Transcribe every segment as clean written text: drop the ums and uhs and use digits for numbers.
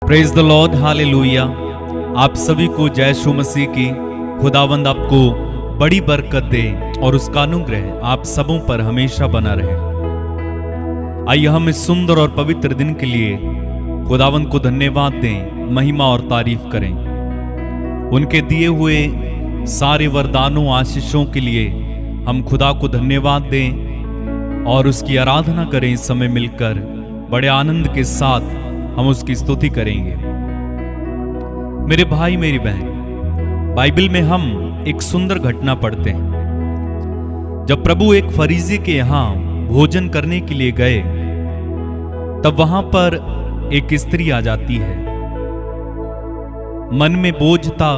Praise the Lord, hallelujah. आप सभी को जय यीशु मसीह की। खुदावंद आपको बड़ी बरकत दे और उसका अनुग्रह आप सबों पर हमेशा बना रहे। आइए हम इस सुंदर और पवित्र दिन के लिए खुदावंद को धन्यवाद दें, महिमा और तारीफ करें। उनके दिए हुए सारे वरदानों आशीषों के लिए हम खुदा को धन्यवाद दें और उसकी आराधना करें। इस समय मिलकर बड़े आनंद के साथ हम उसकी स्तुति करेंगे। मेरे भाई मेरी बहन, बाइबल में हम एक सुंदर घटना पढ़ते हैं। जब प्रभु एक फरीसी के यहां भोजन करने के लिए गए, तब वहां पर एक स्त्री आ जाती है। मन में बोझ था,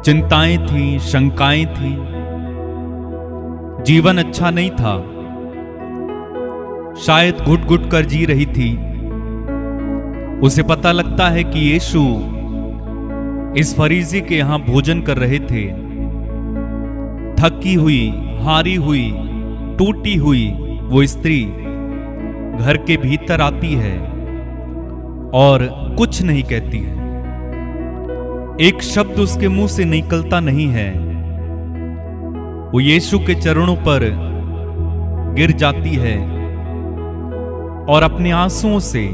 चिंताएं थी, शंकाएं थी, जीवन अच्छा नहीं था, शायद घुट घुट कर जी रही थी। उसे पता लगता है कि यीशु इस फरीसी के यहां भोजन कर रहे थे। थकी हुई, हारी हुई, टूटी हुई वो स्त्री घर के भीतर आती है और कुछ नहीं कहती है। एक शब्द उसके मुंह से निकलता नहीं है। वो यीशु के चरणों पर गिर जाती है और अपने आंसुओं से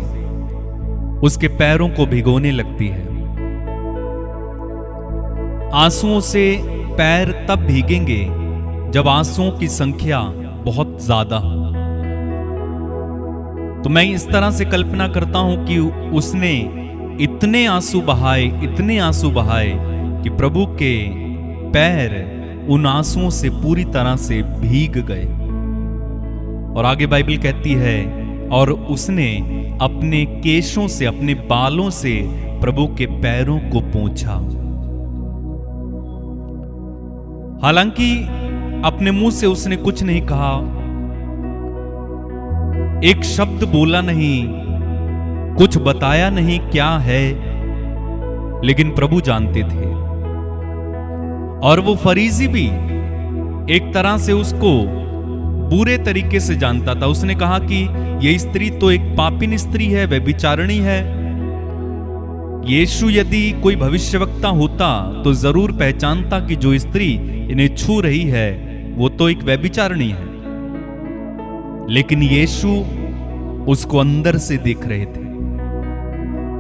उसके पैरों को भिगोने लगती है। आंसुओं से पैर तब भीगेंगे जब आंसुओं की संख्या बहुत ज्यादा हो। तो मैं इस तरह से कल्पना करता हूं कि उसने इतने आंसू बहाए कि प्रभु के पैर उन आंसुओं से पूरी तरह से भीग गए। और आगे बाइबल कहती है, और उसने अपने केशों से, अपने बालों से प्रभु के पैरों को पोंछा। हालांकि अपने मुंह से उसने कुछ नहीं कहा, एक शब्द बोला नहीं, कुछ बताया नहीं क्या है, लेकिन प्रभु जानते थे। और वो फरीसी भी एक तरह से उसको बुरे तरीके से जानता था। उसने कहा कि यह स्त्री तो एक पापिन स्त्री है, व्यभिचारिणी है। यीशु यदि कोई भविष्यवक्ता होता तो जरूर पहचानता कि जो स्त्री इन्हें छू रही है वो तो एक व्यभिचारिणी है। लेकिन यीशु उसको अंदर से देख रहे थे।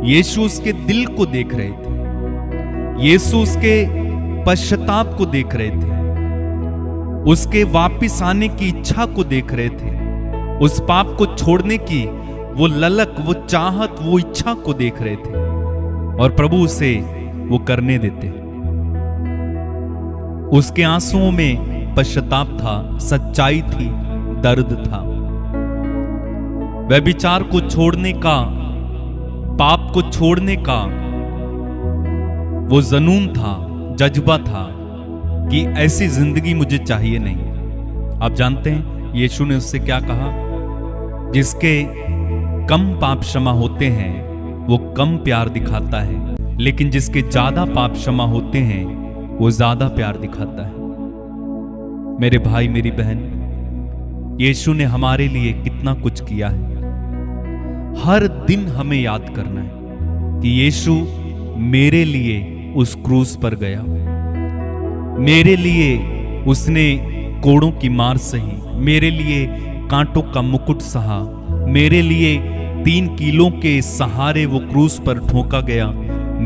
यीशु उसके दिल को देख रहे थे। यीशु उसके पश्चाताप को देख रहे थे, उसके वापिस आने की इच्छा को देख रहे थे, उस पाप को छोड़ने की वो ललक, वो चाहत, वो इच्छा को देख रहे थे। और प्रभु उसे वो करने देते। उसके आंसुओं में पश्चाताप था, सच्चाई थी, दर्द था। व्यभिचार को छोड़ने का, पाप को छोड़ने का वो जुनून था, जज्बा था कि ऐसी जिंदगी मुझे चाहिए नहीं। आप जानते हैं यीशु ने उससे क्या कहा? जिसके कम पाप क्षमा होते हैं वो कम प्यार दिखाता है, लेकिन जिसके ज्यादा पाप क्षमा होते हैं वो ज्यादा प्यार दिखाता है। मेरे भाई मेरी बहन, यीशु ने हमारे लिए कितना कुछ किया है। हर दिन हमें याद करना है कि यीशु मेरे लिए उस क्रूस पर गया, मेरे लिए उसने कोड़ों की मार सही, मेरे लिए कांटों का मुकुट सहा, मेरे लिए 3 कीलों के सहारे वो क्रूस पर ठोका गया।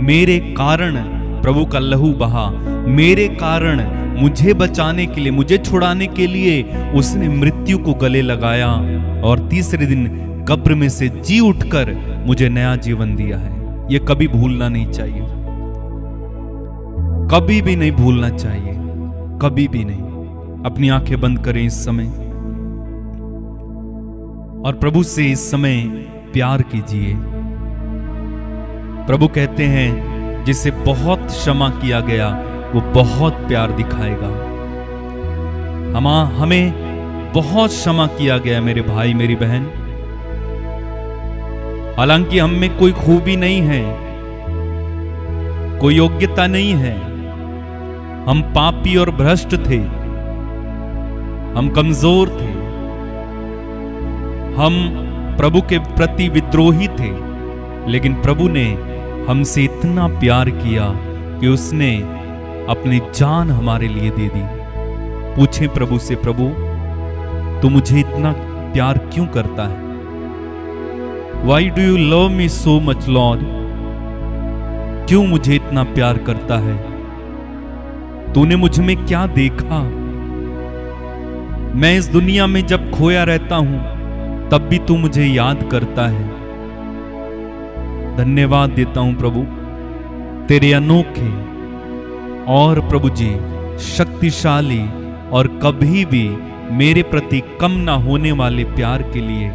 मेरे कारण प्रभु का लहू बहा, मेरे कारण मुझे बचाने के लिए, मुझे छुड़ाने के लिए उसने मृत्यु को गले लगाया और तीसरे दिन कब्र में से जी उठकर मुझे नया जीवन दिया है। यह कभी भूलना नहीं चाहिए, कभी भी नहीं भूलना चाहिए, कभी भी नहीं। अपनी आंखें बंद करें इस समय और प्रभु से इस समय प्यार कीजिए। प्रभु कहते हैं जिसे बहुत क्षमा किया गया वो बहुत प्यार दिखाएगा। हमें बहुत क्षमा किया गया मेरे भाई मेरी बहन। हालांकि हम में कोई खूबी नहीं है, कोई योग्यता नहीं है, हम पापी और भ्रष्ट थे, हम कमजोर थे, हम प्रभु के प्रति विद्रोही थे, लेकिन प्रभु ने हमसे इतना प्यार किया कि उसने अपनी जान हमारे लिए दे दी। पूछें प्रभु से, प्रभु तू मुझे इतना प्यार क्यों करता है? Why do you love me so much, Lord? क्यों मुझे इतना प्यार करता है? तूने मुझ में क्या देखा? मैं इस दुनिया में जब खोया रहता हूं तब भी तू मुझे याद करता है। धन्यवाद देता हूं प्रभु तेरे अनोखे और प्रभु जी शक्तिशाली और कभी भी मेरे प्रति कम ना होने वाले प्यार के लिए।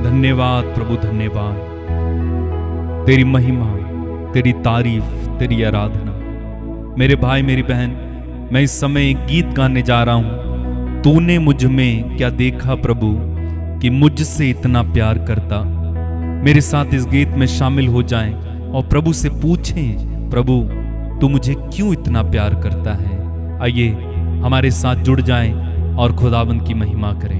धन्यवाद प्रभु, धन्यवाद। तेरी महिमा, तेरी तारीफ, तेरी आराधना। मेरे भाई मेरी बहन, मैं इस समय एक गीत गाने जा रहा हूं। तूने मुझ में क्या देखा प्रभु कि मुझसे इतना प्यार करता। मेरे साथ इस गीत में शामिल हो जाएं और प्रभु से पूछें, प्रभु तू मुझे क्यों इतना प्यार करता है। आइए हमारे साथ जुड़ जाएं और खुदावंद की महिमा करें।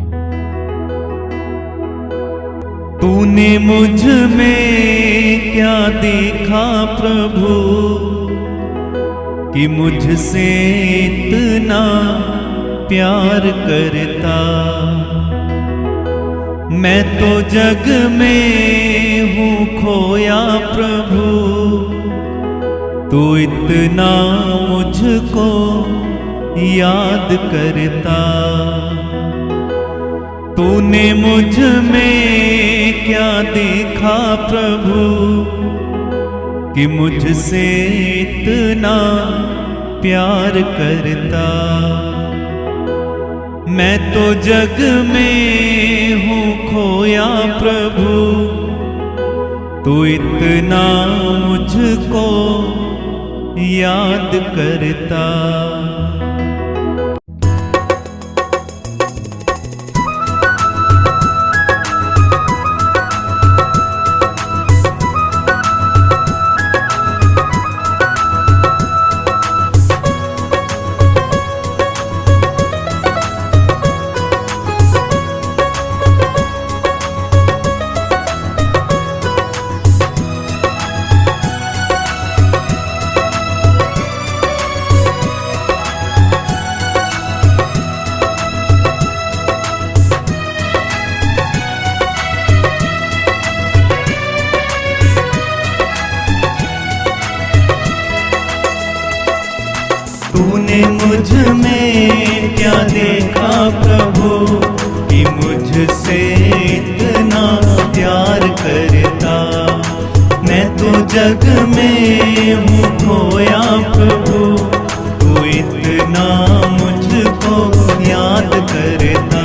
तूने मुझ में क्या देखा प्रभु कि मुझसे इतना प्यार करता। मैं तो जग में हूँ खोया प्रभु, तू इतना मुझको याद करता। तूने मुझ में क्या देखा प्रभु कि मुझसे इतना प्यार करता। मैं तो जग में हूँ खोया प्रभु, तू इतना मुझको याद करता। तूने मुझ में क्या देखा प्रभु कि मुझसे इतना प्यार करता। मैं तो जग में हूँ खोया प्रभु, तू इतना मुझको याद करता।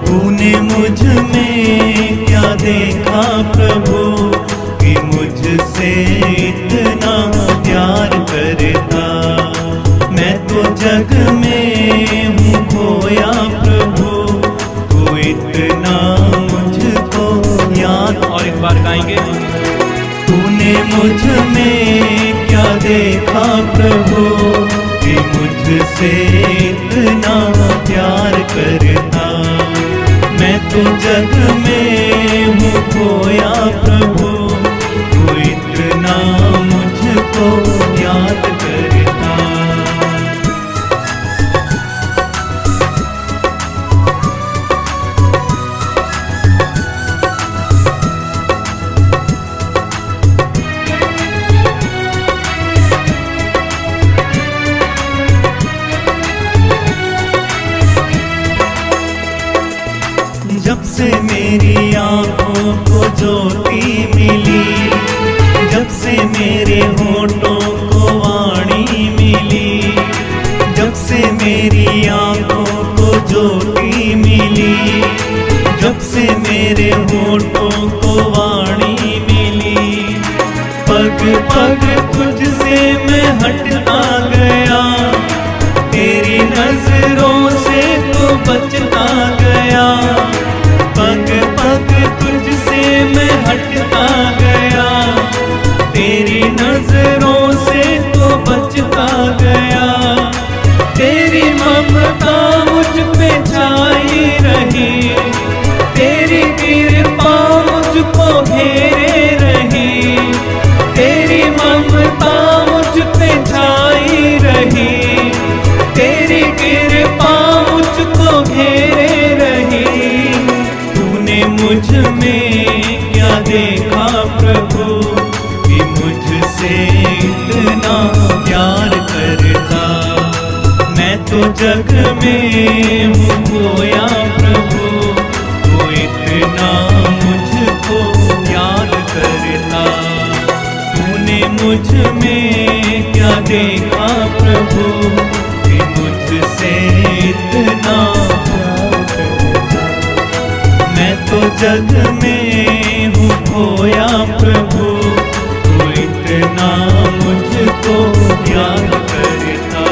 तूने मुझ में क्या देखा प्रभु कि मुझसे इतना प्यार करता। मैं तो जग में हूँ खोया प्रभु, तू इतना मुझको याद। और एक बार गाएंगे। तूने मुझ में क्या देखा प्रभु कि मुझसे इतना प्यार करता। मैं तो जग में हूँ खोया प्रभु, तू इतना मुझको याद करता। जब से मेरी आँखों को ज्योति मिली, जब से मेरे होठों को वाणी मिली, जब से मेरी आँखों को ज्योति मिली, जब से मेरे होठों को वाणी मिली। पग पग तुझसे मैं हटता गया, तेरी नजरों से तो बचता गया। पग पग तुझसे मैं हटता गया, तेरी नजरों से तो बचता गया। तेरी ममता मुझ पे छाई रही, तेरी कृपा मुझको में क्या देखा प्रभु कि मुझसे इतना प्यार करता। मैं तो जग में हूँ खोया प्रभु, वो इतना मुझको याद करता। तूने मुझ में क्या देखा प्रभु कि मुझसे इतना प्यार करता। मैं तो जग में हूँ खोया प्रभु, वो इतना मुझको याद करता।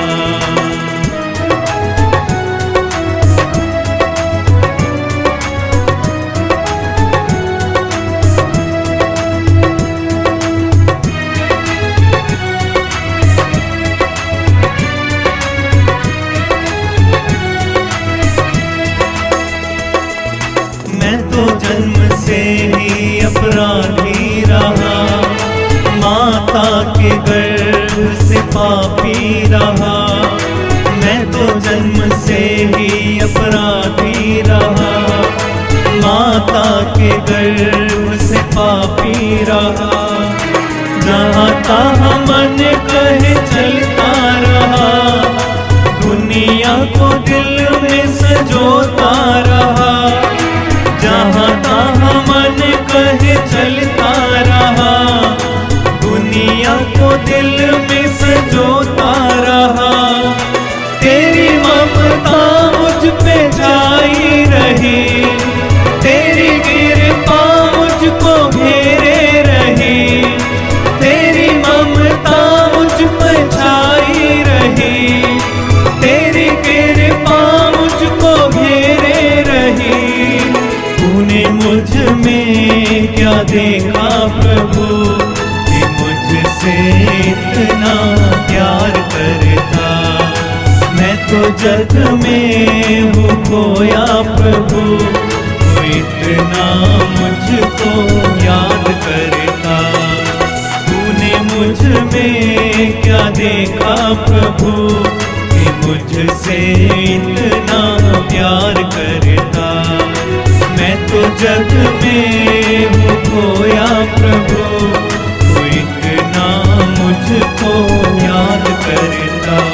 मैं तो जन्म से ही अपराधी रहा, माता के गर्भ से पापी रहा। मैं तो जन्म से ही अपराधी रहा, माता के गर्भ से पापी रहा। जहाँ तहाँ मन कहे चलता रहा, दुनिया को दिल में सजोता रहा। जहाँ तहाँ मन कहे चलता रहा, दुनिया को दिल में सजोता रहा। तेरी ममता मुझ पे छाई रही, तेरी कृपा मुझको घेरे रही। तेरी ममता मुझ पे छाई रही, तेरी कृपा मुझको घेरे रही। तूने मुझ में क्या देखा प्रभु कि मुझसे इतना प्यार करता। मैं तो जग में हूँ खोया प्रभु, वो इतना मुझको याद करता। तूने मुझ में क्या देखा प्रभु कि मुझसे इतना प्यार करता। मैं तो जग में हूँ खोया प्रभु, वो इतना मुझको याद करता।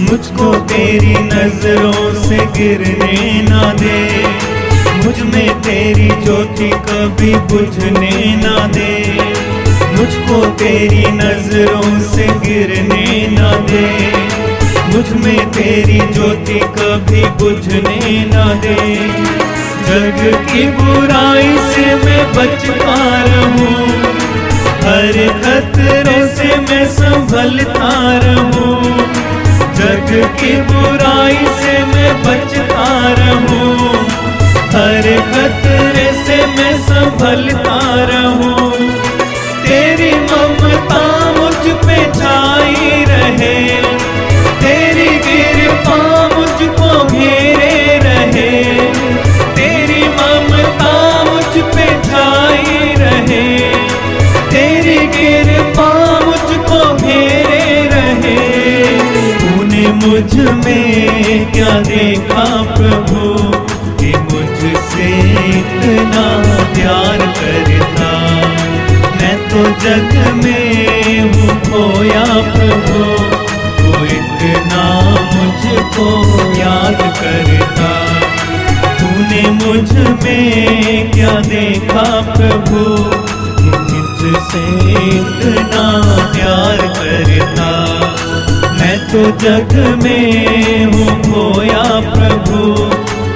मुझको तेरी नजरों से गिरने ना दे, मुझ में तेरी ज्योति कभी बुझने ना दे। मुझको तेरी नजरों से गिरने ना दे, मुझ में तेरी ज्योति कभी बुझने ना दे। जग की बुराई से मैं बचता रहूं, हर खतरे से मैं संभलता रहूं। जग की बुराई से मैं बचता रहूं, हर खतरे से मैं संभलता रहूं। तेरी ममता मुझ पे छाई रहे, तेरी कृपा मुझको घेरे रहे। तेरी ममता मुझ पे छाई रहे, तेरी कृपा मुझको घेरे रहे। मुझ में क्या देखा प्रभु कि मुझसे इतना प्यार करता। मैं तो जग में हूँ खोया प्रभु, वो इतना मुझको याद करता। तूने मुझ में क्या देखा प्रभु कि मुझसे इतना प्यार करता। मैं तो जग में हूँ खोया प्रभु,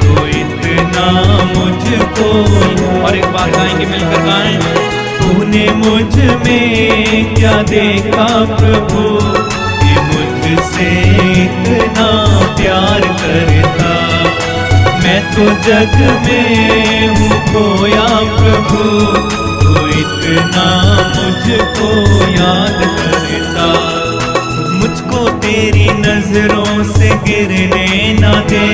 तो इतना मुझको। और एक बार गाएंगे, मिलकर गाएं। तूने मुझ में क्या देखा प्रभु कि मुझसे इतना प्यार करता। मैं तो जग में हूँ खोया प्रभु, तू इतना मुझको याद करता। मुझको तेरी नजरों से गिरने ना दे,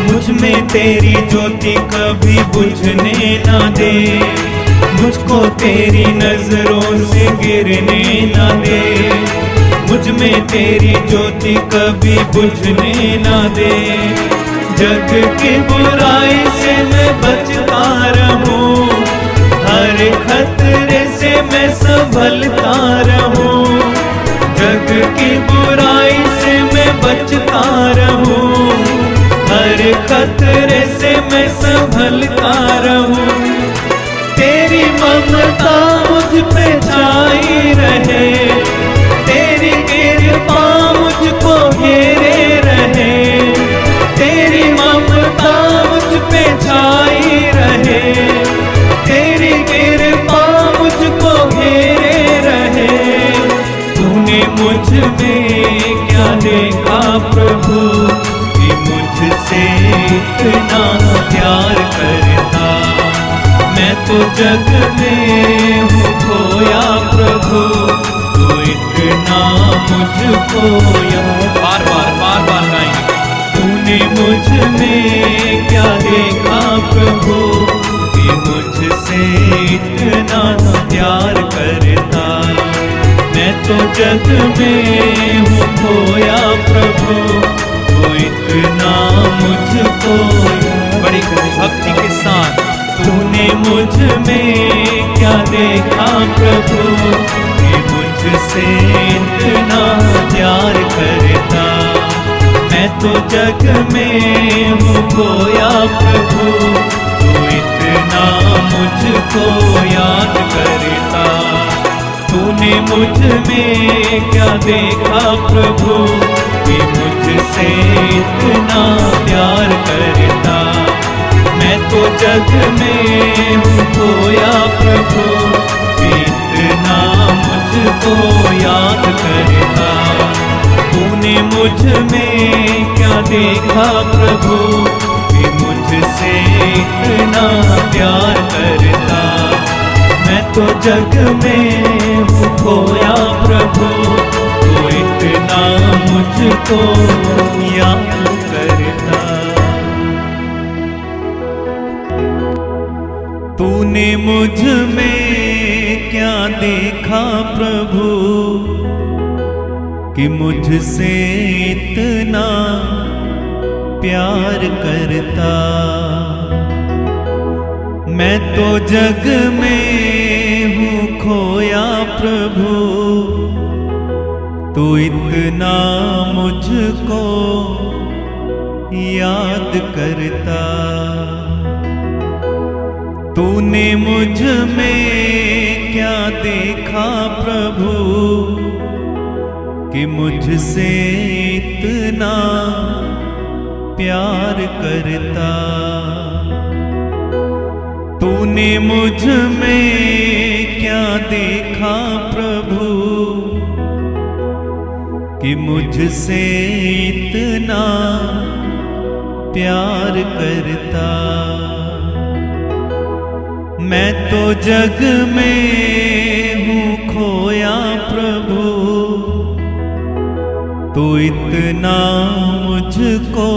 मुझ में तेरी ज्योति कभी बुझने ना दे। मुझको तेरी नजरों से गिरने ना दे, मुझ में तेरी ज्योति कभी बुझने ना दे। जग की बुराई से मैं बचता रहूं, हर खतरे से मैं संभलता रहूं। जग की बुराई से मैं बचता रहूं, हर खतरे से मैं संभलता रहूं। तेरी ममता मुझ पे छाई रहे, तेरी कृपा मुझको घेरे रहे। तेरी ममता मुझ पे छाई रहे, तेरी कृपा मुझको घेरे रहे। तूने मुझ में क्या देखा प्रभु कि मुझसे इतना प्यार करता। मैं तो जग में हूँ खोया प्रभु, तू इतना मुझको बार बार गाएंगे। तूने मुझ में क्या देखा प्रभु कि मुझसे इतना प्यार करता। मैं तो जग में हूँ खोया प्रभु, तू इतना मुझको बड़ी भक्ति के साथ। तूने मुझ में क्या देखा प्रभु कि मुझसे इतना प्यार करता। मैं तो जग में हूँ खोया प्रभु, तू इतना मुझको याद करता। तूने मुझ में क्या देखा प्रभु कि मुझसे इतना प्यार करता। मैं तो जग में हूँ खोया प्रभु, इतना मुझको याद करता। तूने मुझ में क्या देखा प्रभु कि मुझसे इतना प्यार करता। मैं तो जग में हूँ खोया प्रभु, तू इतना मुझको याद करता। तूने मुझ में क्या देखा प्रभु कि मुझसे इतना प्यार करता। मैं तो जग में हूँ खोया प्रभु, तू इतना मुझको याद करता। तूने मुझ में क्या देखा प्रभु कि मुझसे इतना प्यार करता। तूने मुझ में क्या देखा प्रभु कि मुझसे इतना प्यार करता। मैं तो जग में हूँ खोया प्रभु, तू इतना मुझको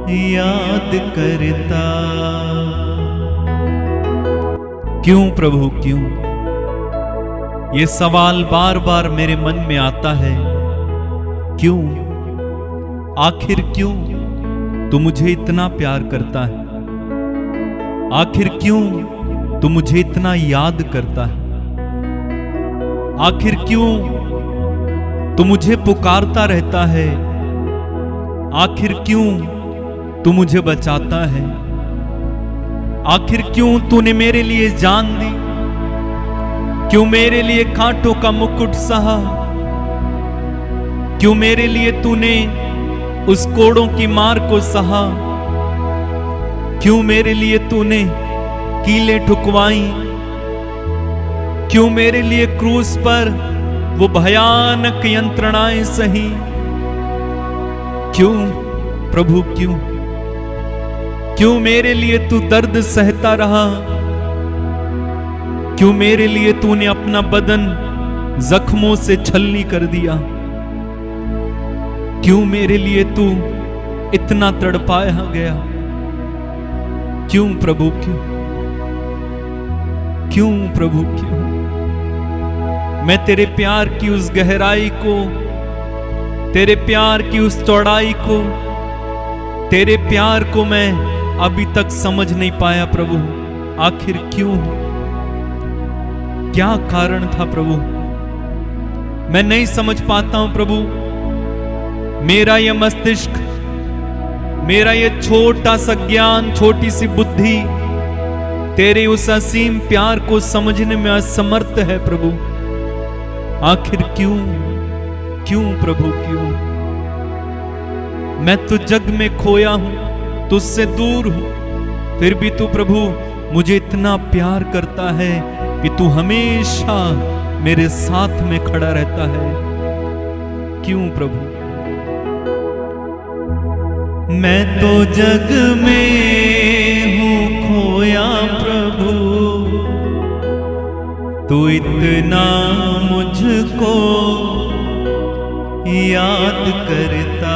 याद करता। क्यों प्रभु क्यों? ये सवाल बार बार मेरे मन में आता है। क्यों? आखिर क्यों तू मुझे इतना प्यार करता है? आखिर क्यों तू मुझे इतना याद करता है? आखिर क्यों तू मुझे पुकारता रहता है? आखिर क्यों तू मुझे बचाता है? आखिर क्यों तूने मेरे लिए जान दी? क्यों मेरे लिए कांटों का मुकुट सहा? क्यों मेरे लिए तूने उस कोड़ों की मार को सहा? क्यों मेरे लिए तूने कीलें ठुकवाई? क्यों मेरे लिए क्रूस पर वो भयानक यंत्रणाएं सही? क्यों प्रभु क्यों? क्यों मेरे लिए तू दर्द सहता रहा? क्यों मेरे लिए तूने अपना बदन जख्मों से छलनी कर दिया? क्यों मेरे लिए तू इतना तड़पाया गया? क्यों प्रभु क्यों? क्यों प्रभु क्यों? मैं तेरे प्यार की उस गहराई को, तेरे प्यार की उस चौड़ाई को, तेरे प्यार को मैं अभी तक समझ नहीं पाया प्रभु। आखिर क्यों? क्या कारण था प्रभु? मैं नहीं समझ पाता हूं प्रभु। मेरा यह मस्तिष्क, मेरा यह छोटा सा ज्ञान, छोटी सी बुद्धि तेरे उस असीम प्यार को समझने में असमर्थ है प्रभु। आखिर क्यों? क्यों प्रभु क्यों? मैं तो जग में खोया हूं, तुझसे दूर हूं, फिर भी तू प्रभु मुझे इतना प्यार करता है कि तू हमेशा मेरे साथ में खड़ा रहता है। क्यों प्रभु? मैं तो जग में हूँ खोया प्रभु, तू इतना मुझको याद करता।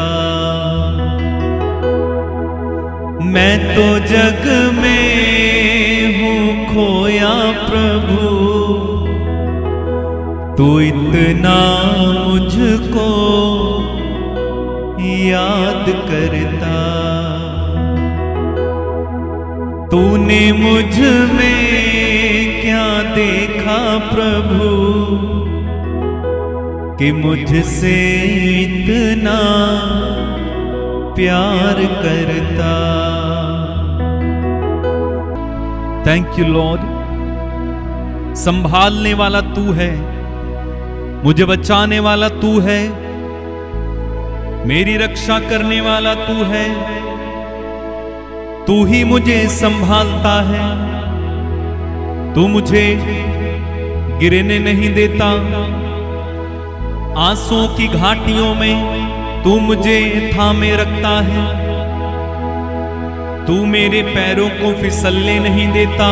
मैं तो जग में हूँ खोया प्रभु, तू इतना मुझको याद करता। तूने मुझ में क्या देखा प्रभु कि मुझसे इतना प्यार करता। Thank you Lord. संभालने वाला तू है, मुझे बचाने वाला तू है, मेरी रक्षा करने वाला तू है। तू ही मुझे संभालता है, तू मुझे गिरने नहीं देता। आंसुओं की घाटियों में तू मुझे थामे रखता है। तू मेरे पैरों को फिसलने नहीं देता।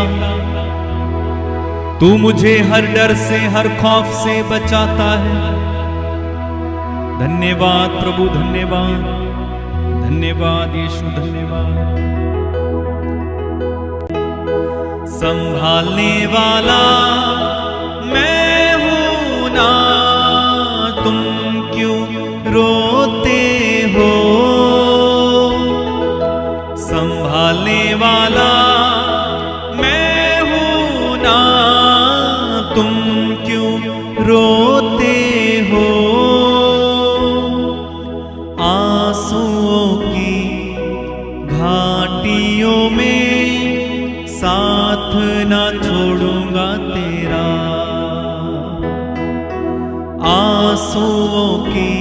तू मुझे हर डर से, हर खौफ से बचाता है। धन्यवाद प्रभु, धन्यवाद, धन्यवाद यीशु, धन्यवाद। संभालने वाला मैं हूं ना, तुम क्यों रोते हो? संभालने वाला मैं हूं ना, तुम क्यों रोते हो? आंसुओं की घाटियों में साथ ना छोड़ूंगा तेरा। आंसुओं की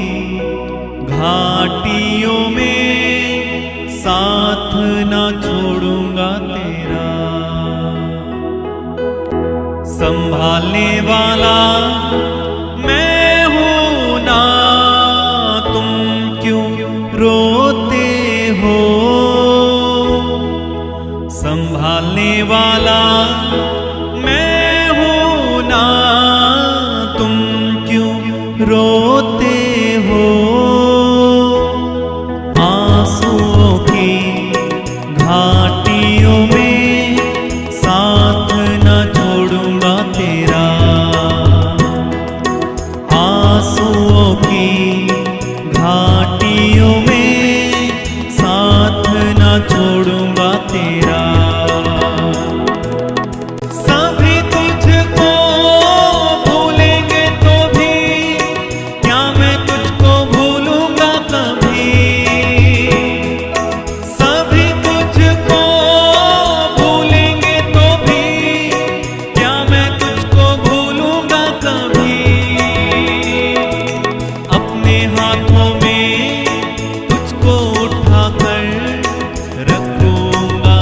घाटियों में साथ ना छोड़ूंगा तेरा। संभालने वाला मैं हूं ना, तुम क्यों रोते हो? संभालने वाला मैं हूं ना, तुम क्यों रोते हो? आंसुओं की घाटियों में साथ न छोड़ूंगा तेरा। आंसुओं की घाटियों में साथ न छोड़ूंगा तेरा। सभी तुझको भूलेंगे तो भी क्या मैं तुझको भूलूंगा कभी? सभी तुझको भूलेंगे तो भी क्या मैं तुझको भूलूंगा कभी? अपने हाथों में तुझको उठाकर रखूंगा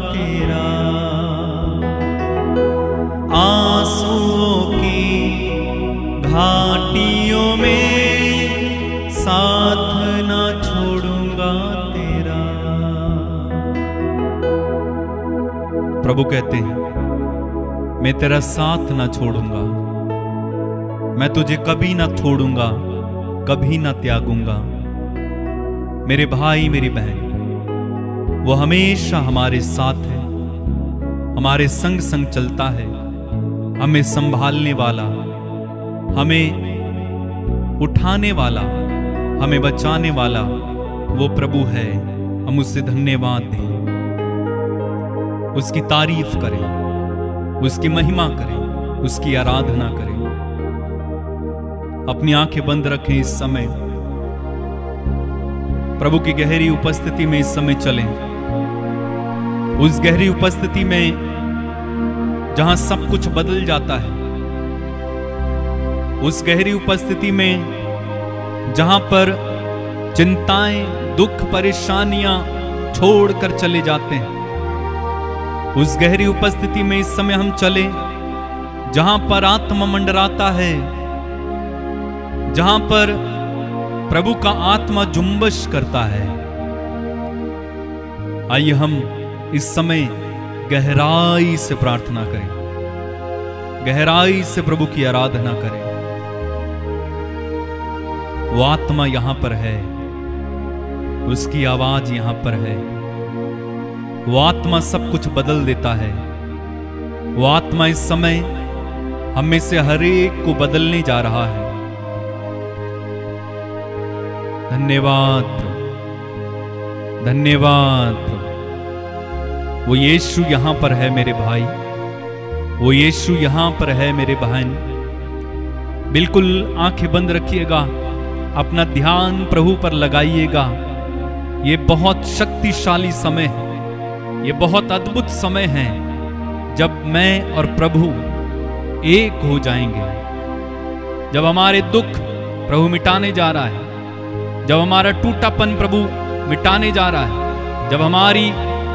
तेरा, आंसुओं की घाटियों में साथ ना छोड़ूंगा तेरा। प्रभु कहते हैं मैं तेरा साथ ना छोड़ूंगा, मैं तुझे कभी ना छोड़ूंगा, कभी ना त्यागूंगा। मेरे भाई मेरी बहन, वो हमेशा हमारे साथ है, हमारे संग संग चलता है, हमें संभालने वाला, हमें उठाने वाला, हमें बचाने वाला वो प्रभु है। हम उससे धन्यवाद दें, उसकी तारीफ करें, उसकी महिमा करें, उसकी आराधना करें। अपनी आंखें बंद रखें, इस समय प्रभु की गहरी उपस्थिति में इस समय चलें। उस गहरी उपस्थिति में जहां सब कुछ बदल जाता है, उस गहरी उपस्थिति में जहां पर चिंताएं, दुख, परेशानियां छोड़कर चले जाते हैं, उस गहरी उपस्थिति में इस समय हम चले जहां पर आत्मा मंडराता है, जहां पर प्रभु का आत्मा जुम्बश करता है। आइए हम इस समय गहराई से प्रार्थना करें, गहराई से प्रभु की आराधना करें। वो आत्मा यहां पर है, उसकी आवाज यहां पर है। वो आत्मा सब कुछ बदल देता है। वो आत्मा इस समय हम में से हर एक को बदलने जा रहा है। धन्यवाद प्रभु, धन्यवाद प्रभु। वो यीशु यहां पर है मेरे भाई, वो यीशु यहां पर है मेरे बहन। बिल्कुल आंखें बंद रखिएगा, अपना ध्यान प्रभु पर लगाइएगा। ये बहुत शक्तिशाली समय है, ये बहुत अद्भुत समय है जब मैं और प्रभु एक हो जाएंगे। जब हमारे दुख प्रभु मिटाने जा रहा है, जब हमारा टूटापन प्रभु मिटाने जा रहा है, जब हमारी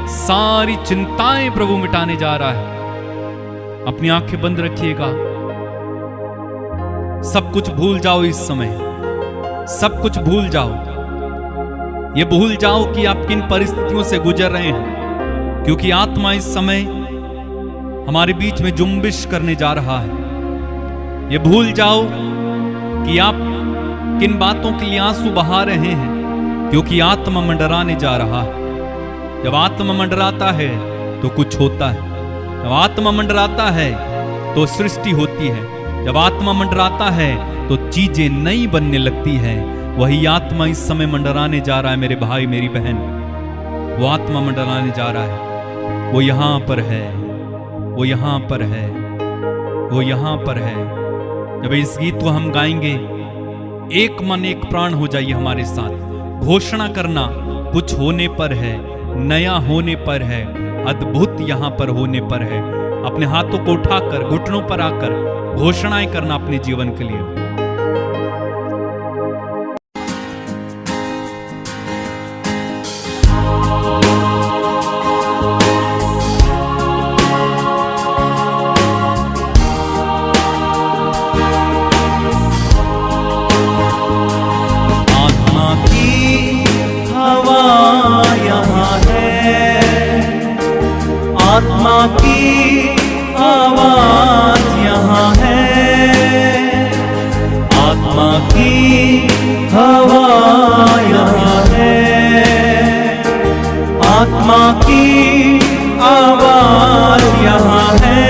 सारी चिंताएं प्रभु मिटाने जा रहा है। अपनी आंखें बंद रखिएगा, सब कुछ भूल जाओ इस समय, सब कुछ भूल जाओ। ये भूल जाओ कि आप किन परिस्थितियों से गुजर रहे हैं, क्योंकि आत्मा इस समय हमारे बीच में जुम्बिश करने जा रहा है। ये भूल जाओ कि आप किन बातों के लिए आंसू बहा रहे हैं, क्योंकि आत्मा मंडराने जा रहा है। जब आत्मा मंडराता है तो कुछ होता है, जब आत्मा मंडराता है तो सृष्टि होती है, जब आत्मा मंडराता है तो चीजें नई बनने लगती है। वही आत्मा इस समय मंडराने जा रहा है मेरे भाई मेरी बहन। वो आत्मा मंडराने जा रहा है, वो यहां पर है, वो यहां पर है, वो यहां पर है। जब इस गीत को हम गाएंगे, एक मन एक प्राण हो जाइए हमारे साथ। घोषणा करना कुछ होने पर है, नया होने पर है, अद्भुत यहां पर होने पर है। अपने हाथों को उठाकर घुटनों पर आकर घोषणाएं करना अपने जीवन के लिए। आत्मा की आवाज यहाँ है, आत्मा की हवा यहाँ है, आत्मा की आवाज यहाँ है,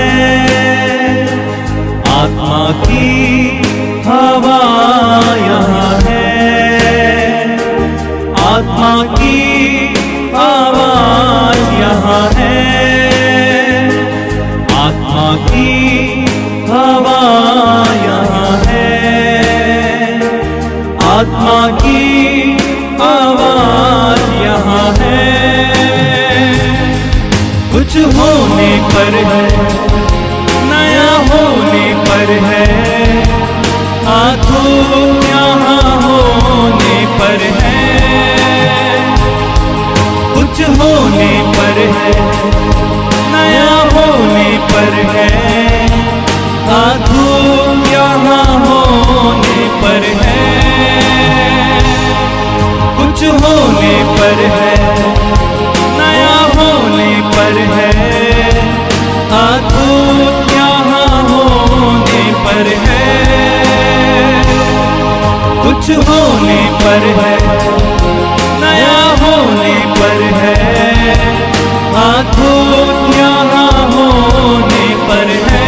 आत्मा की हवा यहाँ है, आत्मा की आवाज यहाँ है, आत्मा की हवा यहाँ है, आत्मा की आवाज यहाँ है। कुछ होने पर है, नया होने पर है, आंखों यहाँ होने पर है, कुछ होने पर पर है, नया होने पर है, अद्भुत यहाँ होने पर है, कुछ होने पर है, नया होने पर है, अद्भुत यहाँ होने पर है, कुछ होने पर है, नया होने पर है, अद्भुत यहाँ होने पर है,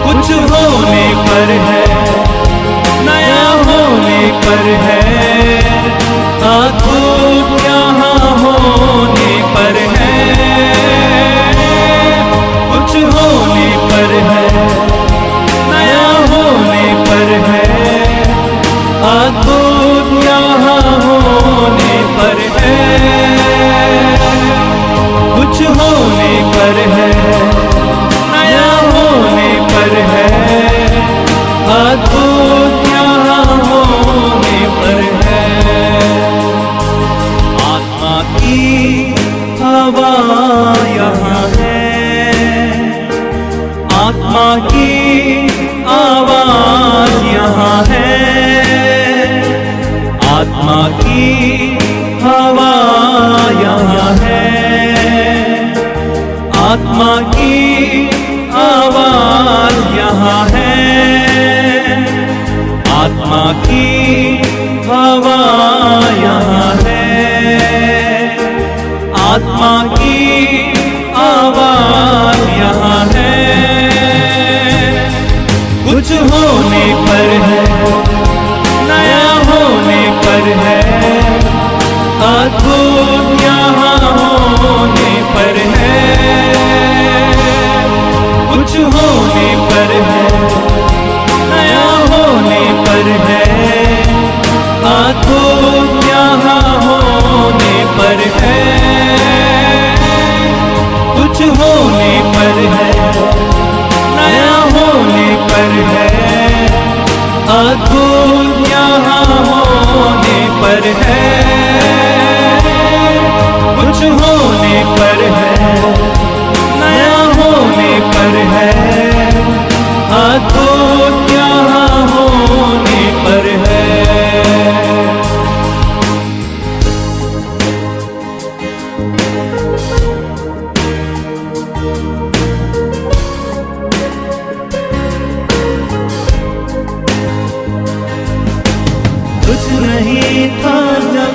कुछ होने पर है, नया होने पर है, अद्भुत यहाँ होने पर है, कुछ होने पर है, नया होने पर है, अद्भुत यहाँ होने पर है, कुछ होने पर है, नया होने पर है, अद्भुत यहाँ होने पर है। आत्मा की हवा यहाँ है, आत्मा की आवाज यहाँ है, आत्मा की हवा यहाँ है, आत्मा की आवाज यहाँ है, आत्मा की हवा यहाँ है, आत्मा की आवाज यहाँ है, कुछ होने पर है, नया होने पर है, अद्भुत यहाँ होने पर है, कुछ होने पर है, नया होने पर है, अद्भुत यहाँ होने पर है, कुछ होने पर है, नया होने पर है, अद्भुत यहाँ होने पर है, कुछ होने पर है, नया होने पर है, अद्भुत यहाँ होने पर है। कुछ नहीं था जब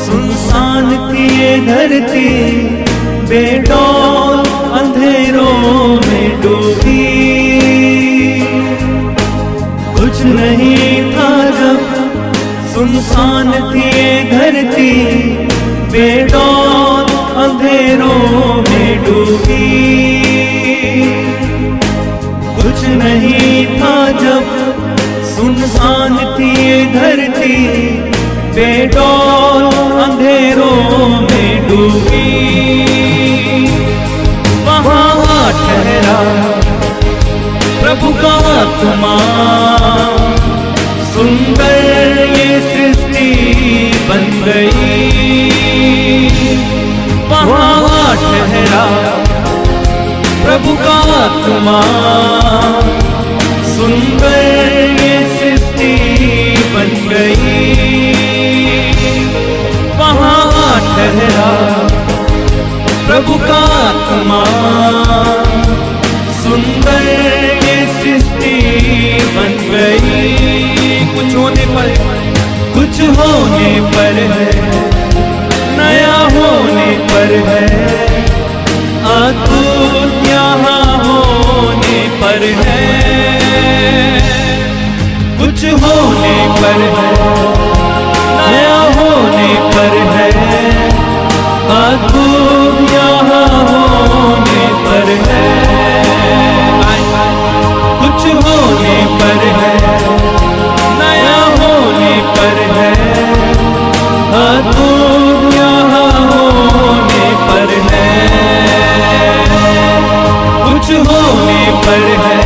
सुनसान थी ये धरती, बेडौल अंधेरों में डूबी, कुछ नहीं था जब सुनसान थी ये धरती, बेडौल अंधेरों में डूबी, कुछ नहीं था जब सुनसान थी ये धरती, बेडौल अंधेरों में डूबी, वहाँ ठहरा प्रभु का आत्मा, सुंदर ये सृष्टि बन गई, वहाँ ठहरा प्रभु का आत्मा, सुंदर ये सृष्टि बन गई, वहाँ ठहरा प्रभु का आत्मा, सुंदर ये सृष्टि बन गई, कुछ होने पर, कुछ होने पर है, नया होने पर है, अद्भुत यहाँ होने पर है, कुछ होने पर है, नया होने पर है, अद्भुत यहाँ होने पर है, कुछ होने पर है, नया होने पर है, अद्भुत यहाँ होने पर है, कुछ होने पर है,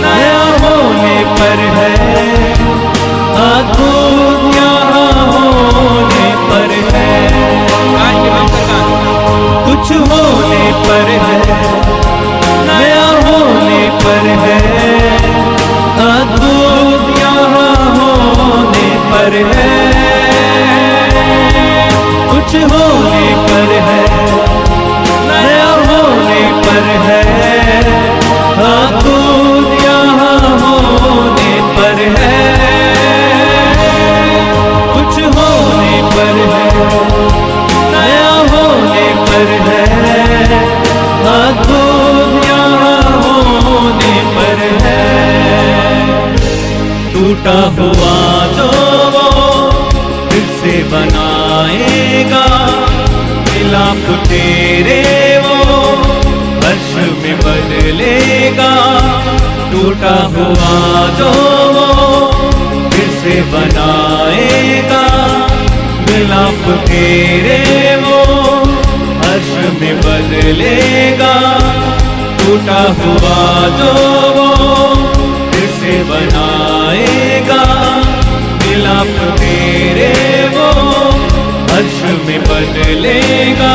नया होने पर है, अद्भुत यहाँ होने पर है। कुछ होने पर है, नया होने पर है, अद्भुत यहाँ होने पर है। कुछ होने पर है, नया होने पर है, अद्भुत यहाँ होने पर है। कुछ होने पर है, नया होने पर है, अद्भुत यहाँ होने पर है। टूटा हुआ जो वो फिर से बनाएगा, मिलाप तेरे वो हर्ष में बदलेगा। टूटा हुआ जो वो फिर से बनाएगा, मिलाप तेरे वो हर्ष में बदलेगा। टूटा हुआ जो वो फिर से बनाएगा, मिलाप तेरे वो हर्ष में बदलेगा।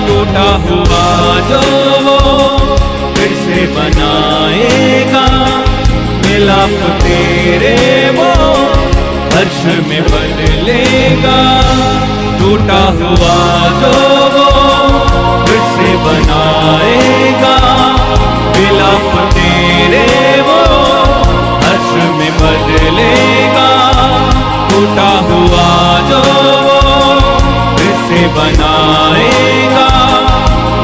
टूटा हुआ जो वो फिर से बनाएगा, मिलाप तेरे वो हर्ष में बदलेगा। टूटा हुआ जो वो फिर से बनाएगा, मिलाप तेरे वो हर्ष में बदलेगा। टूटा हुआ जो फिर से बनाएगा,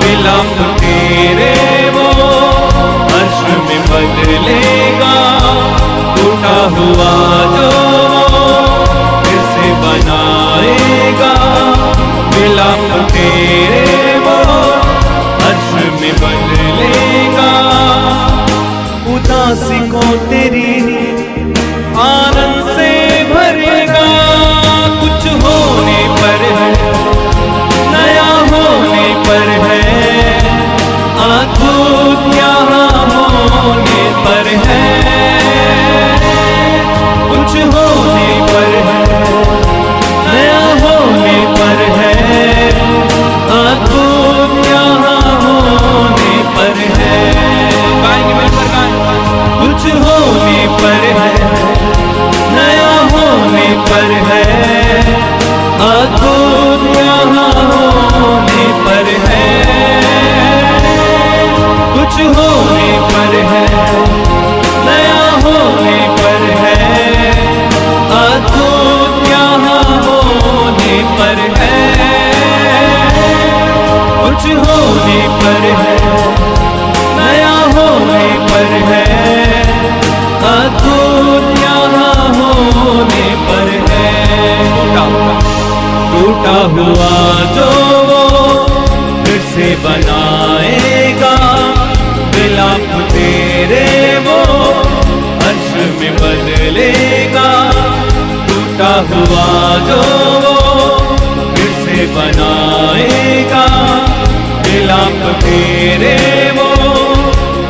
मिलाप तेरे वो हर्ष में बदलेगा। टूटा हुआ जो फिर से बनाएगा, मिलाप तेरे वो हर्ष में बदलेगा। उदासी को तेरी आनंद से भरेगा। कुछ होने पर है, नया होने पर है, अद्भुत यहाँ होने पर है। कुछ होने पर है, नया होने पर है, अद्भुत यहाँ होने पर है। गाएंगे मिलकर गाएं। कुछ होने पर है, नया होने पर है, अद्भुत यहाँ होने पर है। कुछ होने पर है, नया होने पर है, अद्भुत यहाँ होने पर है। कुछ होने पर है, नया होने पर है, अद्भुत यहाँ होने पर है। टूटा हुआ जो वो फिर से बनाएगा, मिलाप तेरे वो हर्ष में बदलेगा। टूटा हुआ जो वो फिर से बनाएगा, मिलाप तेरे वो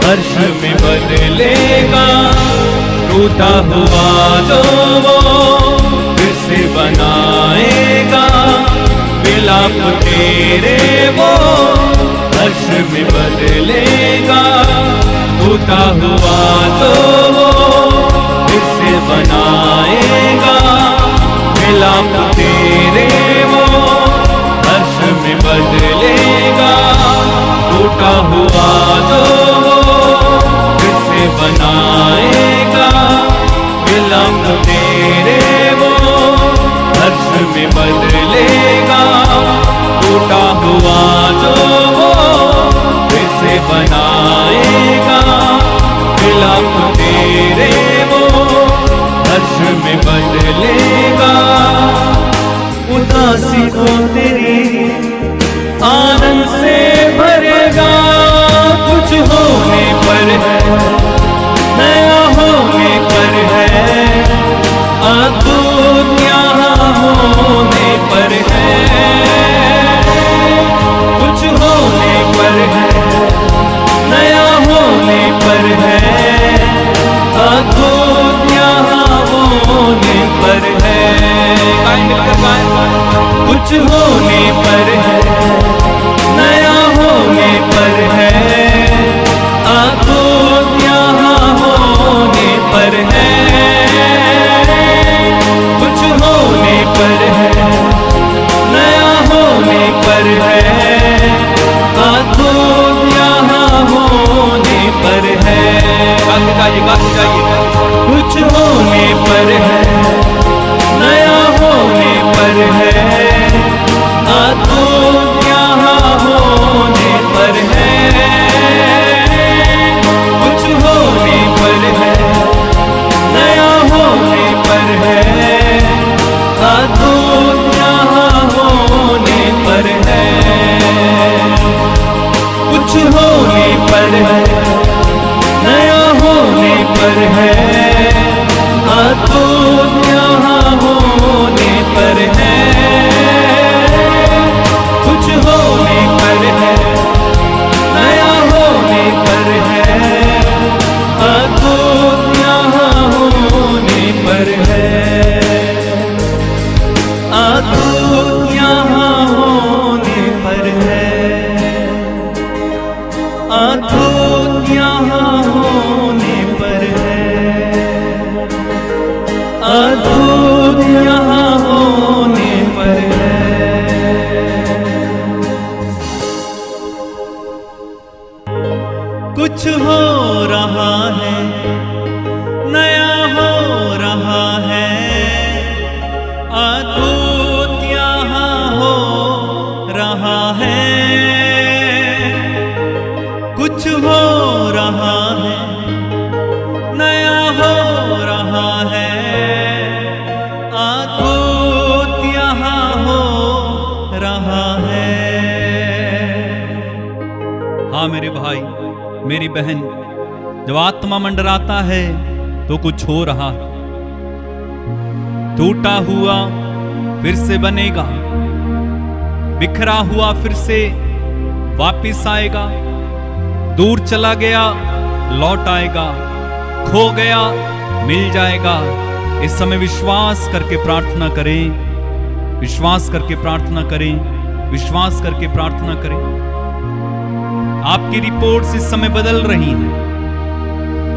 हर्ष में बदलेगा। टूटा हुआ जो वो फिर से बनाएगा, मिलाप तेरे वो हर्ष में बदलेगा। टूटा हुआ जो वो फिर से बनाएगा, मिलाप तेरे वो हर्ष में बदलेगा। टूटा हुआ जो वो फिर से बनाएगा, मिलाप तेरे वो हर्ष में बदलेगा। टूटा हुआ जो वो फिर से बनाएगा, मिलाप तेरे वो हर्ष में बदलेगा। उदासी को तेरी आनंद से भरेगा। कुछ होने पर है, नया होने पर है, अद्भुत यहाँ होने पर है। कुछ होने पर है, नया होने पर है, अद्भुत यहाँ होने पर है। कुछ होने पर है, नया अद्भुत यहाँ होने पर है। गाते जाइए कुछ होने पर है, नया होने पर है, अद्भुत यहाँ होने पर है। कुछ होने पर है, नया होने पर है, अद्भुत यहाँ होने पर है। कुछ होने पर है, नया होने पर है, अद्भुत यहाँ होने पर है। कुछ होने पर है, नया होने पर है, अद्भुत यहाँ होने पर है, अद्भुत यहाँ होने पर है, अद्भुत यहाँ होने पर है, अद्भुत यहाँ होने पर है। कुछ हो रहा है, नया हो रहा है, अद्भुत यहाँ हो रहा है। कुछ हो रहा है, नया हो रहा है, अद्भुत यहाँ हो रहा है। हाँ मेरे भाई मेरी बहन, जब आत्मा मंडराता है तो कुछ हो रहा है। टूटा हुआ फिर से बनेगा, बिखरा हुआ फिर से वापिस आएगा, दूर चला गया लौट आएगा, खो गया मिल जाएगा। इस समय विश्वास करके प्रार्थना करें, विश्वास करके प्रार्थना करें, विश्वास करके प्रार्थना करें। आपकी रिपोर्ट्स इस समय बदल रही हैं।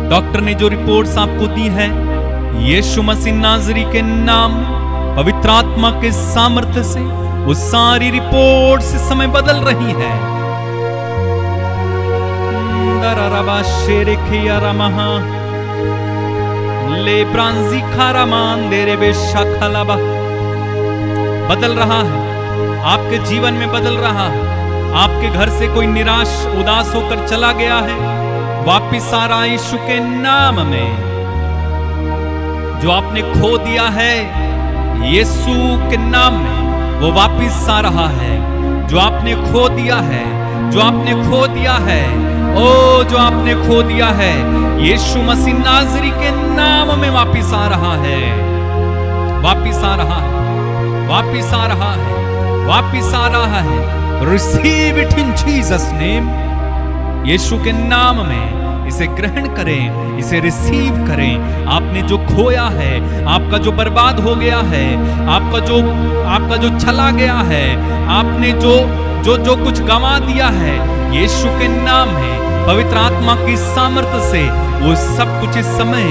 डॉक्टर ने जो रिपोर्ट्स आपको दी है, यीशु मसीह नाज़री के नाम, पवित्र आत्मा के सामर्थ्य से वो सारी रिपोर्ट्स इस समय बदल रही है। बदल रहा है, आपके जीवन में बदल रहा है। आपके घर से कोई निराश उदास होकर चला गया है, वापिस आ रहा है यीशु के नाम में। जो आपने खो दिया है यीशु के नाम में, वो वापिस आ रहा है। जो आपने खो दिया है, जो आपने खो दिया है, ओ जो आपने खो दिया है, यीशु मसीह नाज़री के नाम में वापिस आ रहा है, वापिस आ रहा है, वापिस आ रहा है, वापिस आ रहा है। Receive it in Jesus name. यीशु के नाम में इसे ग्रहण करें, इसे रिसीव करें। आपने जो खोया है, आपका जो बर्बाद हो गया है, आपका जो चला गया है, आपने जो कुछ गंवा दिया है, यीशु के नाम में पवित्र आत्मा की सामर्थ्य से वो सब कुछ इस समय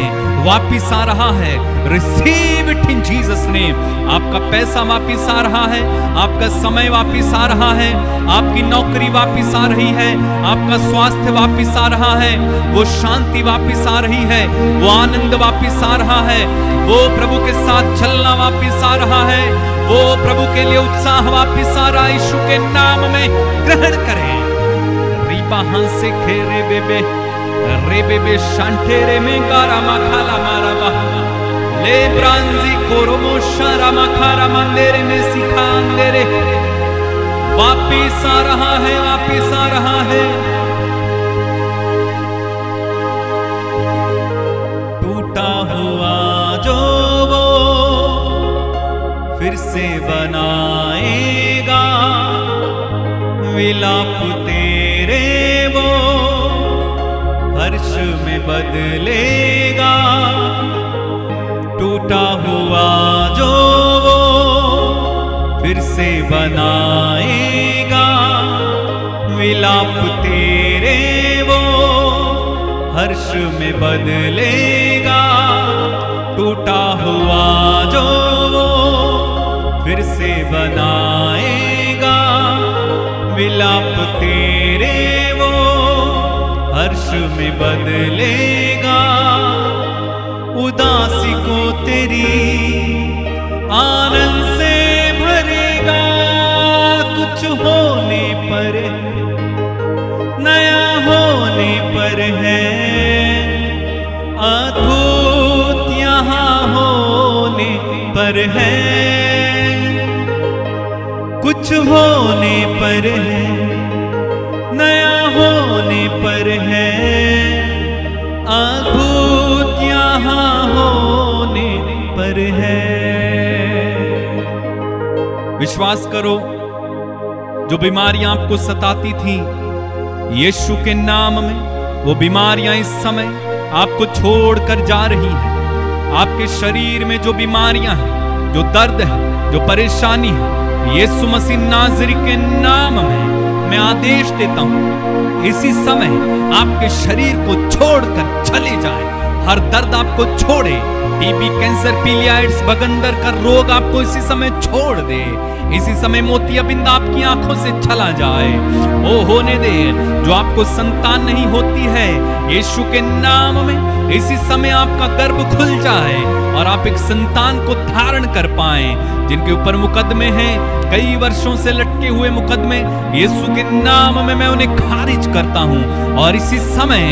वापिस आ रहा है। Receive it in Jesus name. आपका पैसा वापिस आ रहा है, आपका समय वापिस आ रहा है, आपकी नौकरी वापिस आ रही है, आपका स्वास्थ्य वापिस आ रहा है, वो शांति वापिस आ रही है, वो आनंद वापिस आ रहा है, वो प्रभु के साथ चलना वापिस आ रहा है, वो प्रभु के लिए उत्साह वापिस आ रहा है। यीशु के नाम में ग्रहण करें। रीपा हंसे खेरे बेबे रे बेबे शांटेरे में गारा मखाला मारा बहा ले ब्रांजी कोरोमो शारा मखारा मंदेरे में सिखांदेरे। वापिस आ रहा है, वापिस आ रहा है। टूटा हुआ जो वो फिर से बनाएगा, विलाप तेरे वो हर्ष में बदलेगा। टूटा हुआ जो वो फिर से बनाएगा, विलाप तेरे वो हर्ष में बदलेगा। टूटा हुआ जो वो फिर से बनाएगा, विलाप तेरे वो हर्ष में बदलेगा, उदासी को तेरी आनंद से भरेगा। कुछ होने पर नया होने पर है, अद्भुत यहाँ होने पर है। कुछ होने पर है, नया होने पर है, अद्भुत यहाँ होने पर है। विश्वास करो, जो बीमारियां आपको सताती थी, यीशु के नाम में वो बीमारियां इस समय आपको छोड़कर जा रही हैं। आपके शरीर में जो बीमारियां हैं, जो दर्द है, जो परेशानी है, यीशु मसीह नाज़री के नाम में मैं आदेश देता हूं, इसी समय आपके शरीर को छोड़कर चले जाए। हर दर्द आपको छोड़े। टीबी, कैंसर, पीलियाइड्स, बगंदर का रोग आपको इसी समय छोड़ दे। इसी समय मोतियाबिंद आपकी आंखों से चला जाए। ओ होने दे, जो आपको संतान नहीं होती है, यीशु के नाम में इसी समय आपका गर्भ खुल जाए और आप एक संतान को धारण कर पाएं। जिनके ऊपर मुकदमे हैं, कई वर्षों से लटके हुए मुकदमे, यीशु के नाम में मैं उन्हें खारिज करता हूं और इसी समय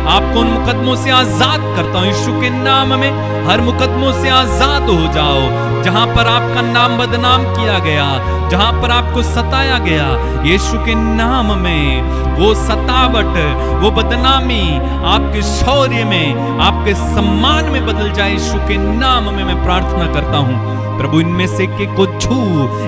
आपको उन मुकदमों से आजाद करता हूं। यीशु के नाम में हर मुकदमों से आजाद हो जाओ। जहां पर आपका नाम बदनाम किया गया, जहां पर आपको सताया गया, यीशु के नाम में वो सतावट, वो बदनामी आपके शौर्य में, आपके सम्मान में बदल जाए। यीशु के नाम में मैं प्रार्थना करता हूं। प्रभु, इनमें से एक एक को छू,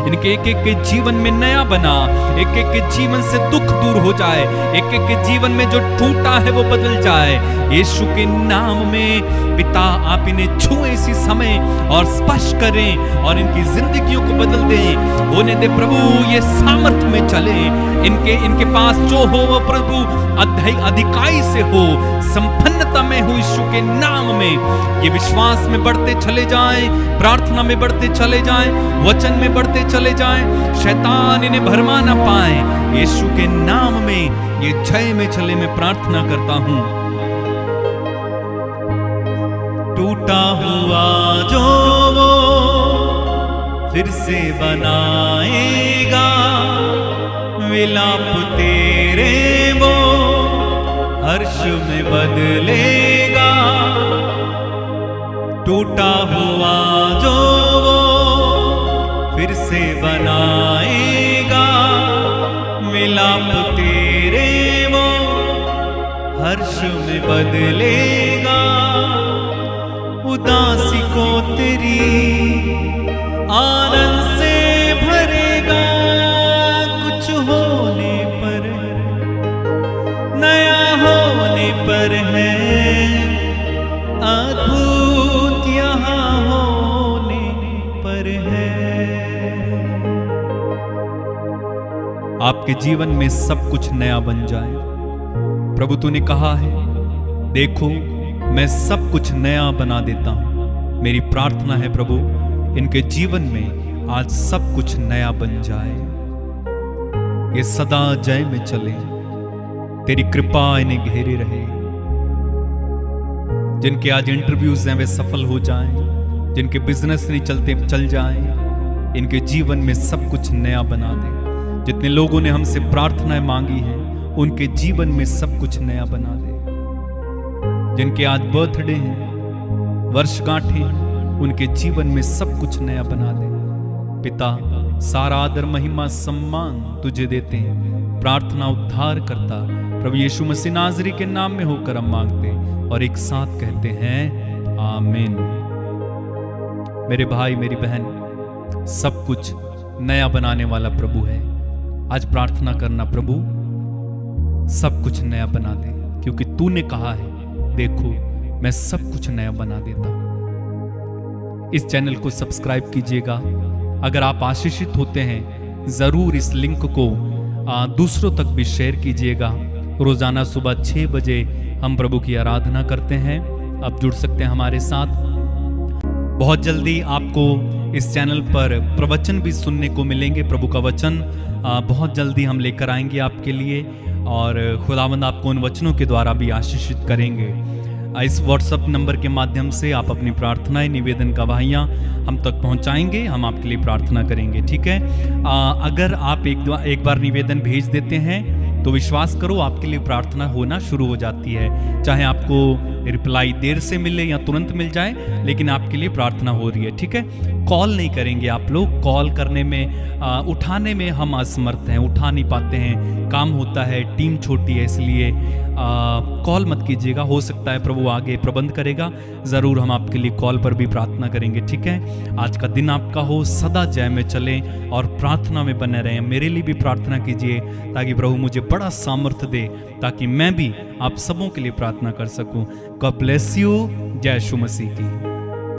इनके एक एक के जीवन में नया बना, एक एक के जीवन से दुख दूर हो जाए, एक एक के जीवन में जो टूटा है वो बदल जाए। यीशु के नाम में पिता, आप इन्हें छुए इसी समय और स्पर्श करें और इनकी जिंदगियों को बदल दें। होने दे प्रभु, ये सामर्थ्य में चले। इनके पास जो हो वो प्रभु अधिकाई से हो, संपन्नता में हो। यीशु के नाम में ये विश्वास में बढ़ते चले जाएं, प्रार्थना में बढ़ते चले जाएं, वचन में बढ़ते चले जाएं, शैतान इन्हें भरमा ना पाए। यीशु के नाम में ये जय में चले, मैं प्रार्थना करता हूं। टूटा हुआ जो वो फिर से बनाएगा, विलाप तेरे वो हर्ष में बदलेगा। टूटा हुआ जो वो फिर से बनाएगा, विलाप तेरे वो हर्ष में बदलेगा। उदासी को तेरी आनंद से भरेगा। कुछ होने पर, नया होने पर है, अद्भुत यहाँ होने पर है। आपके जीवन में सब कुछ नया बन जाए। प्रभु, तूने कहा है, देखो मैं सब कुछ नया बना देता हूं। मेरी प्रार्थना है प्रभु, इनके जीवन में आज सब कुछ नया बन जाए। ये सदा जय में चले, तेरी कृपा इन्हें घेरे रहे। जिनके आज इंटरव्यूज हैं वे सफल हो जाएं, जिनके बिजनेस नहीं चलते चल जाएं। इनके जीवन में सब कुछ नया बना दे। जितने लोगों ने हमसे प्रार्थनाएं मांगी हैं, उनके जीवन में सब कुछ नया बना दे। जिनके आज बर्थडे हैं, वर्षगांठ हैं, उनके जीवन में सब कुछ नया बना दे। पिता, सारा आदर, महिमा, सम्मान तुझे देते हैं। प्रार्थना उद्धार करता प्रभु यीशु मसीह नाज़री के नाम में होकर हम मांगते और एक साथ कहते हैं आमीन। मेरे भाई, मेरी बहन, सब कुछ नया बनाने वाला प्रभु है। आज प्रार्थना करना, प्रभु सब कुछ नया बना दे, क्योंकि तूने कहा है, देखो मैं सब कुछ नया बना देता हूं। इस चैनल को सब्सक्राइब कीजिएगा। अगर आप आशीषित होते हैं, जरूर इस लिंक को दूसरों तक भी शेयर कीजिएगा। रोजाना सुबह 6 बजे हम प्रभु की आराधना करते हैं। आप जुड़ सकते हैं हमारे साथ। बहुत जल्दी आपको इस चैनल पर प्रवचन भी सुनने को मिलेंगे। प्रभु का वचन बहुत जल्दी हम लेकर आएंगे आपके लिए, और खुदावंद आपको उन वचनों के द्वारा भी आशीषित करेंगे। इस व्हाट्सएप नंबर के माध्यम से आप अपनी प्रार्थनाएं, निवेदन, गवाहियाँ हम तक पहुंचाएंगे, हम आपके लिए प्रार्थना करेंगे। ठीक है, अगर आप एक बार निवेदन भेज देते हैं तो विश्वास करो आपके लिए प्रार्थना होना शुरू हो जाती है। चाहे आपको रिप्लाई देर से मिले या तुरंत मिल जाए, लेकिन आपके लिए प्रार्थना हो रही है। ठीक है, कॉल नहीं करेंगे आप लोग, कॉल करने में उठाने में हम असमर्थ हैं, उठा नहीं पाते हैं, काम होता है, टीम छोटी है, इसलिए कॉल मत कीजिएगा। हो सकता है प्रभु आगे प्रबंध करेगा, ज़रूर हम आपके लिए कॉल पर भी प्रार्थना करेंगे। ठीक है, आज का दिन आपका हो, सदा जय में चलें और प्रार्थना में बने रहें। मेरे लिए भी प्रार्थना कीजिए ताकि प्रभु मुझे बड़ा सामर्थ्य दे, ताकि मैं भी आप सबों के लिए प्रार्थना कर सकूं। God bless you. जय यीशु मसीह की।